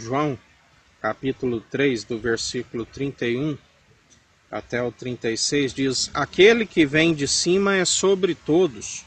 João, capítulo 3, do versículo 31 até o 36, diz: aquele que vem de cima é sobre todos,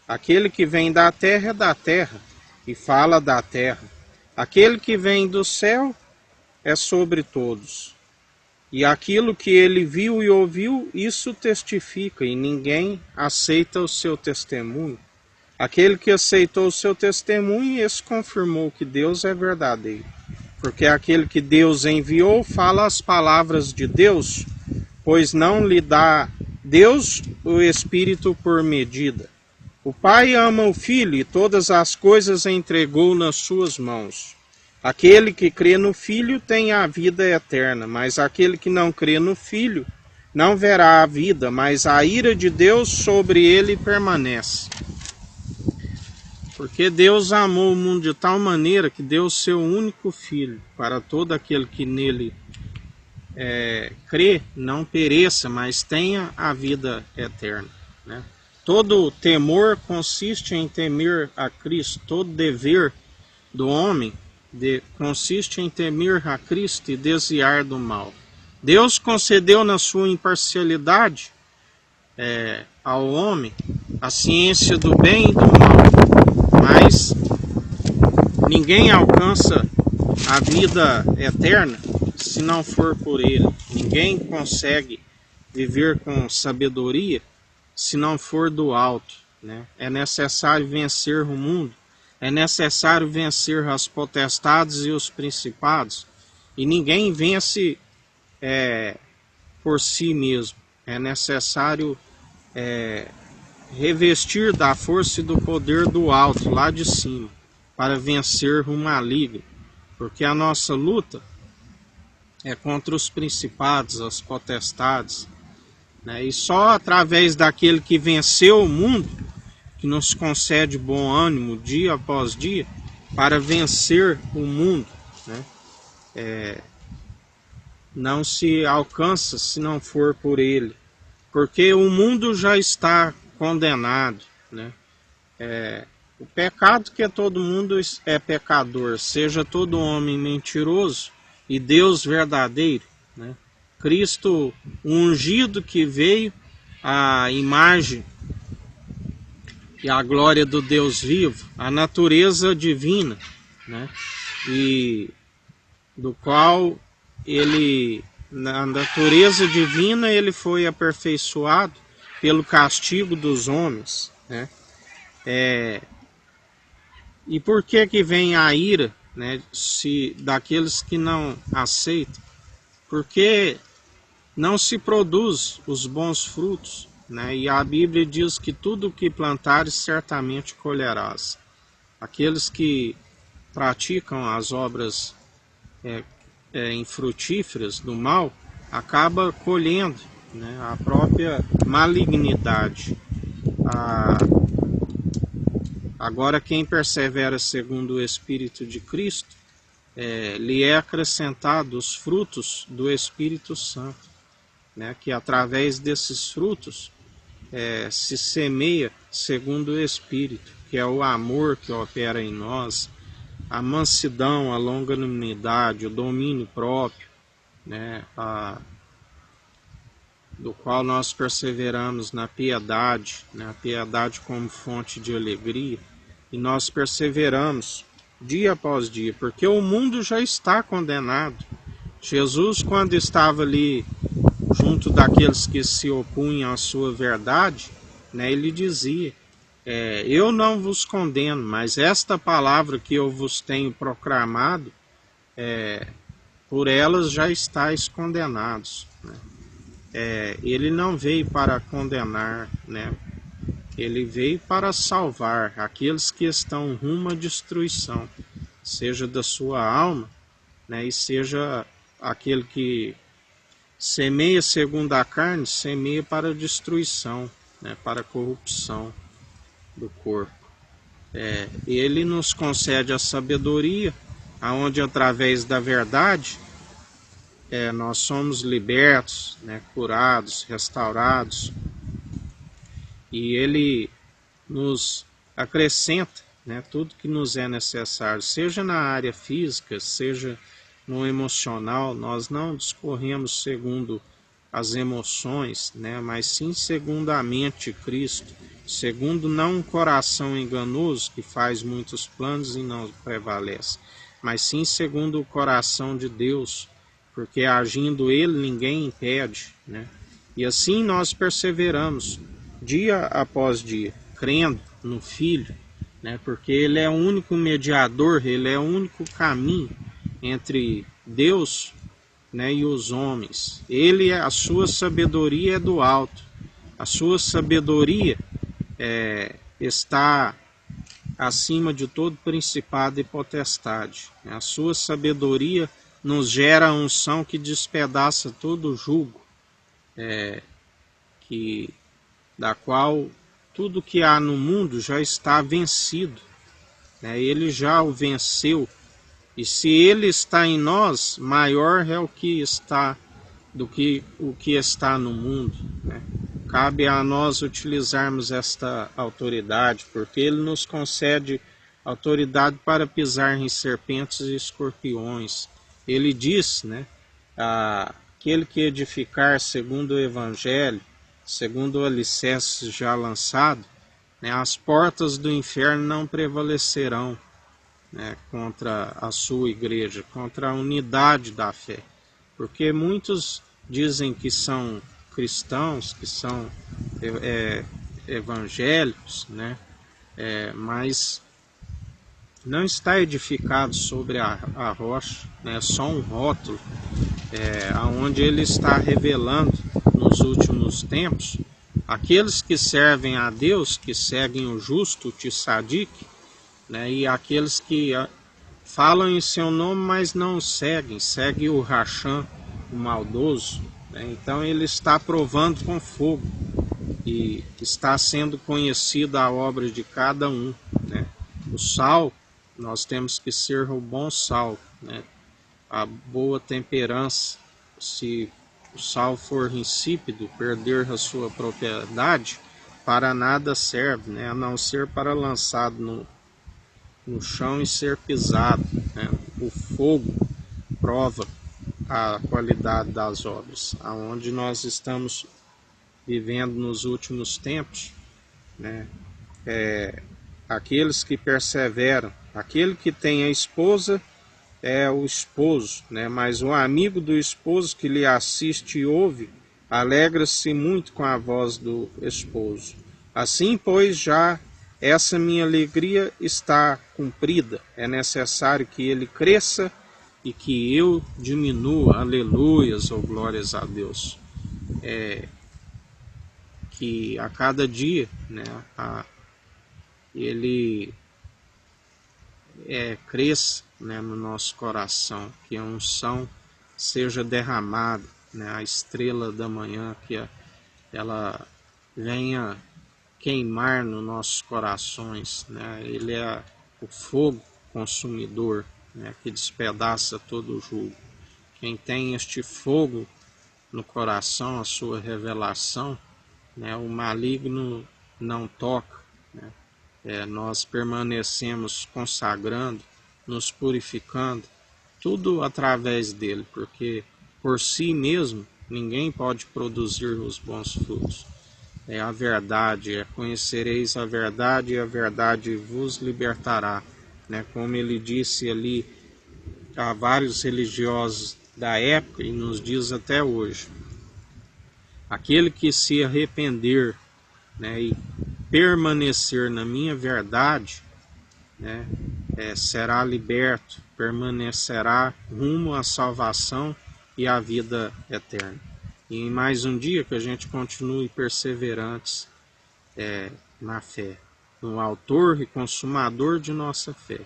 aquele que vem da terra é da terra, e fala da terra. Aquele que vem do céu é sobre todos. E aquilo que ele viu e ouviu, isso testifica, e ninguém aceita o seu testemunho. Aquele que aceitou o seu testemunho, esse confirmou que Deus é verdadeiro. Porque aquele que Deus enviou fala as palavras de Deus, pois não lhe dá Deus o Espírito por medida. O Pai ama o Filho e todas as coisas entregou nas suas mãos. Aquele que crê no Filho tem a vida eterna, mas aquele que não crê no Filho não verá a vida, mas a ira de Deus sobre ele permanece. Porque Deus amou o mundo de tal maneira que deu o seu único Filho, para todo aquele que nele crê, não pereça, mas tenha a vida eterna, né? Todo temor consiste em temer a Cristo, todo dever do homem consiste em temer a Cristo e desviar do mal. Deus concedeu na sua imparcialidade ao homem a ciência do bem e do mal, mas ninguém alcança a vida eterna se não for por ele. Ninguém consegue viver com sabedoria se não for do alto, né? É necessário vencer o mundo, é necessário vencer as potestades e os principados, e ninguém vence por si mesmo. É necessário revestir da força e do poder do alto, lá de cima, para vencer o maligno, porque a nossa luta é contra os principados, as potestades, né? E só através daquele que venceu o mundo, que nos concede bom ânimo dia após dia, para vencer o mundo, né? Não se alcança se não for por ele, porque o mundo já está condenado, né? O pecado que todo mundo é pecador, seja todo homem mentiroso e Deus verdadeiro, né? Cristo ungido que veio, a imagem e a glória do Deus vivo, a natureza divina, né? E do qual ele, na natureza divina, ele foi aperfeiçoado pelo castigo dos homens, né? E por que vem a ira, né, daqueles que não aceitam? Porque não se produz os bons frutos, né? E a Bíblia diz que tudo o que plantares certamente colherás. Aqueles que praticam as obras infrutíferas do mal acabam colhendo, né, a própria malignidade. Agora, quem persevera segundo o Espírito de Cristo, lhe é acrescentado os frutos do Espírito Santo, né, que através desses frutos se semeia segundo o Espírito, que é o amor que opera em nós, a mansidão, a longanimidade, o domínio próprio, né, do qual nós perseveramos na piedade, né, a piedade como fonte de alegria, e nós perseveramos dia após dia, porque o mundo já está condenado. Jesus, quando estava ali junto daqueles que se opunham à sua verdade, né, ele dizia: eu não vos condeno, mas esta palavra que eu vos tenho proclamado, por elas já estáis condenados, né? Ele não veio para condenar, né? Ele veio para salvar aqueles que estão rumo à destruição, seja da sua alma, né, e seja aquele que semeia segundo a carne, semeia para a destruição, né, para a corrupção do corpo. Ele nos concede a sabedoria, aonde através da verdade nós somos libertos, né, curados, restaurados, e ele nos acrescenta né, tudo que nos é necessário, seja na área física, seja no emocional. Nós não discorremos segundo as emoções, né, mas sim segundo a mente de Cristo, segundo não um coração enganoso que faz muitos planos e não prevalece, mas sim segundo o coração de Deus, porque agindo Ele ninguém impede, né? E assim nós perseveramos dia após dia, crendo no Filho, né? Porque Ele é o único mediador, Ele é o único caminho entre Deus, né, e os homens. Ele, a sua sabedoria é do alto, a sua sabedoria está acima de todo principado e potestade. A sua sabedoria nos gera a unção que despedaça todo o jugo, da qual tudo que há no mundo já está vencido, né? Ele já o venceu. E se Ele está em nós, maior é o que está do que o que está no mundo, né? Cabe a nós utilizarmos esta autoridade, porque Ele nos concede autoridade para pisar em serpentes e escorpiões. Ele diz, né, aquele que edificar segundo o Evangelho, segundo o alicerce já lançado, né, as portas do inferno não prevalecerão, né, contra a sua igreja, contra a unidade da fé. Porque muitos dizem que são cristãos, que são evangélicos, né, mas não está edificado sobre a rocha, né, é só um rótulo, onde ele está revelando nos últimos tempos aqueles que servem a Deus, que seguem o justo, o Tissadique, né, e aqueles que falam em seu nome, mas não seguem o Racham, o maldoso, né? Então ele está provando com fogo e está sendo conhecida a obra de cada um, né? O sal, nós temos que ser o bom sal, né? A boa temperança. Se o sal for insípido, perder a sua propriedade, para nada serve, né? A não ser para lançado no chão e ser pisado, né? O fogo prova a qualidade das obras. Aonde nós estamos vivendo nos últimos tempos, né? Aqueles que perseveram, aquele que tem a esposa é o esposo, né? Mas o amigo do esposo que lhe assiste e ouve, alegra-se muito com a voz do esposo. Assim, pois, já essa minha alegria está cumprida. É necessário que ele cresça e que eu diminua. Aleluias, ou glórias a Deus. Que a cada dia, né, ele cresça, né, no nosso coração, que a unção seja derramada, né, a estrela da manhã, que ela venha queimar nos nossos corações, né? Ele é o fogo consumidor, né, que despedaça todo o jugo. Quem tem este fogo no coração, a sua revelação, né, o maligno não toca, né? Nós permanecemos consagrando, nos purificando, tudo através dele, porque por si mesmo ninguém pode produzir os bons frutos. É a verdade, conhecereis a verdade e a verdade vos libertará, né? Como ele disse ali a vários religiosos da época e nos diz até hoje. Aquele que se arrepender, né, e permanecer na minha verdade, né, será liberto, permanecerá rumo à salvação e à vida eterna. E em mais um dia que a gente continue perseverantes na fé, no autor e consumador de nossa fé.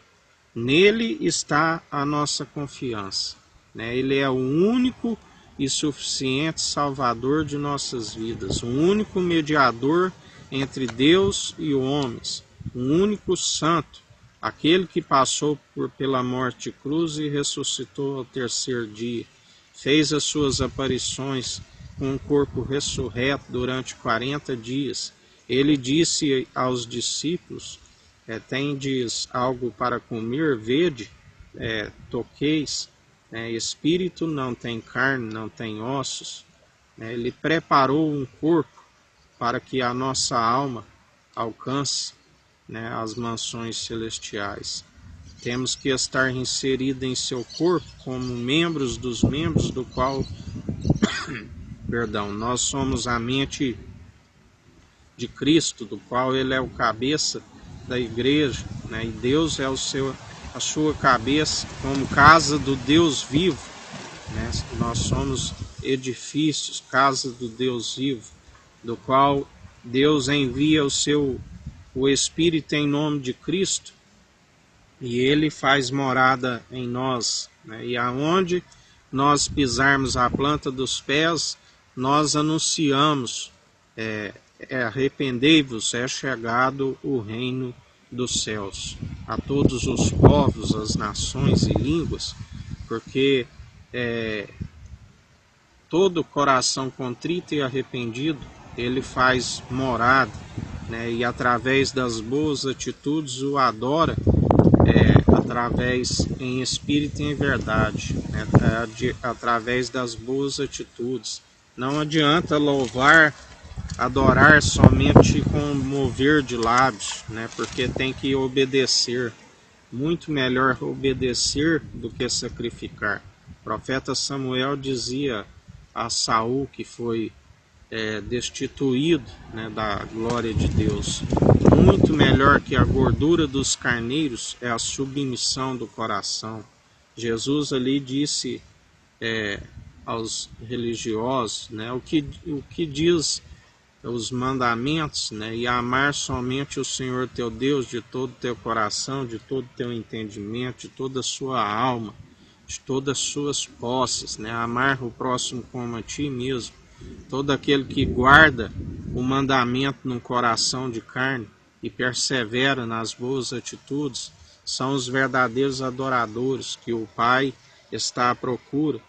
Nele está a nossa confiança, né? Ele é o único e suficiente Salvador de nossas vidas, o único mediador entre Deus e homens, o único santo, aquele que passou pela morte de cruz e ressuscitou ao terceiro dia, fez as suas aparições com um corpo ressurreto durante 40 dias. Ele disse aos discípulos tendes algo para comer, vede, toqueis, espírito não tem carne, não tem ossos. Ele preparou um corpo para que a nossa alma alcance, as mansões celestiais. Temos que estar inseridos em seu corpo como membros dos membros do qual, perdão, nós somos a mente de Cristo, do qual ele é o cabeça da igreja, e Deus é a sua cabeça como casa do Deus vivo. Nós somos edifícios, casa do Deus vivo, do qual Deus envia o Espírito em nome de Cristo, e ele faz morada em nós, e aonde nós pisarmos a planta dos pés, nós anunciamos, arrependei-vos, é chegado o reino dos céus, a todos os povos, as nações e línguas, porque todo coração contrito e arrependido, ele faz morada, e através das boas atitudes o adora, através em espírito e em verdade, através das boas atitudes. Não adianta louvar, adorar somente com mover de lábios, porque tem que obedecer. Muito melhor obedecer do que sacrificar. O profeta Samuel dizia a Saul, que foi destituído, da glória de Deus: muito melhor que a gordura dos carneiros é a submissão do coração. Jesus ali disse aos religiosos, o que diz os mandamentos, e amar somente o Senhor teu Deus de todo o teu coração, de todo o teu entendimento, de toda a sua alma, de todas as suas posses, amar o próximo como a ti mesmo. Todo aquele que guarda o mandamento no coração de carne e persevera nas boas atitudes são os verdadeiros adoradores que o Pai está à procura,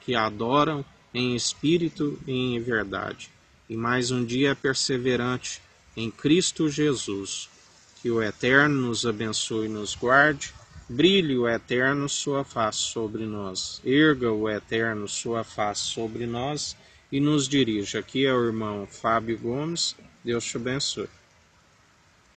que adoram em espírito e em verdade. E mais um dia perseverante em Cristo Jesus. Que o Eterno nos abençoe e nos guarde. Brilhe o Eterno sua face sobre nós. Erga o Eterno sua face sobre nós e nos dirija. Aqui é o irmão Fábio Gomes. Deus te abençoe.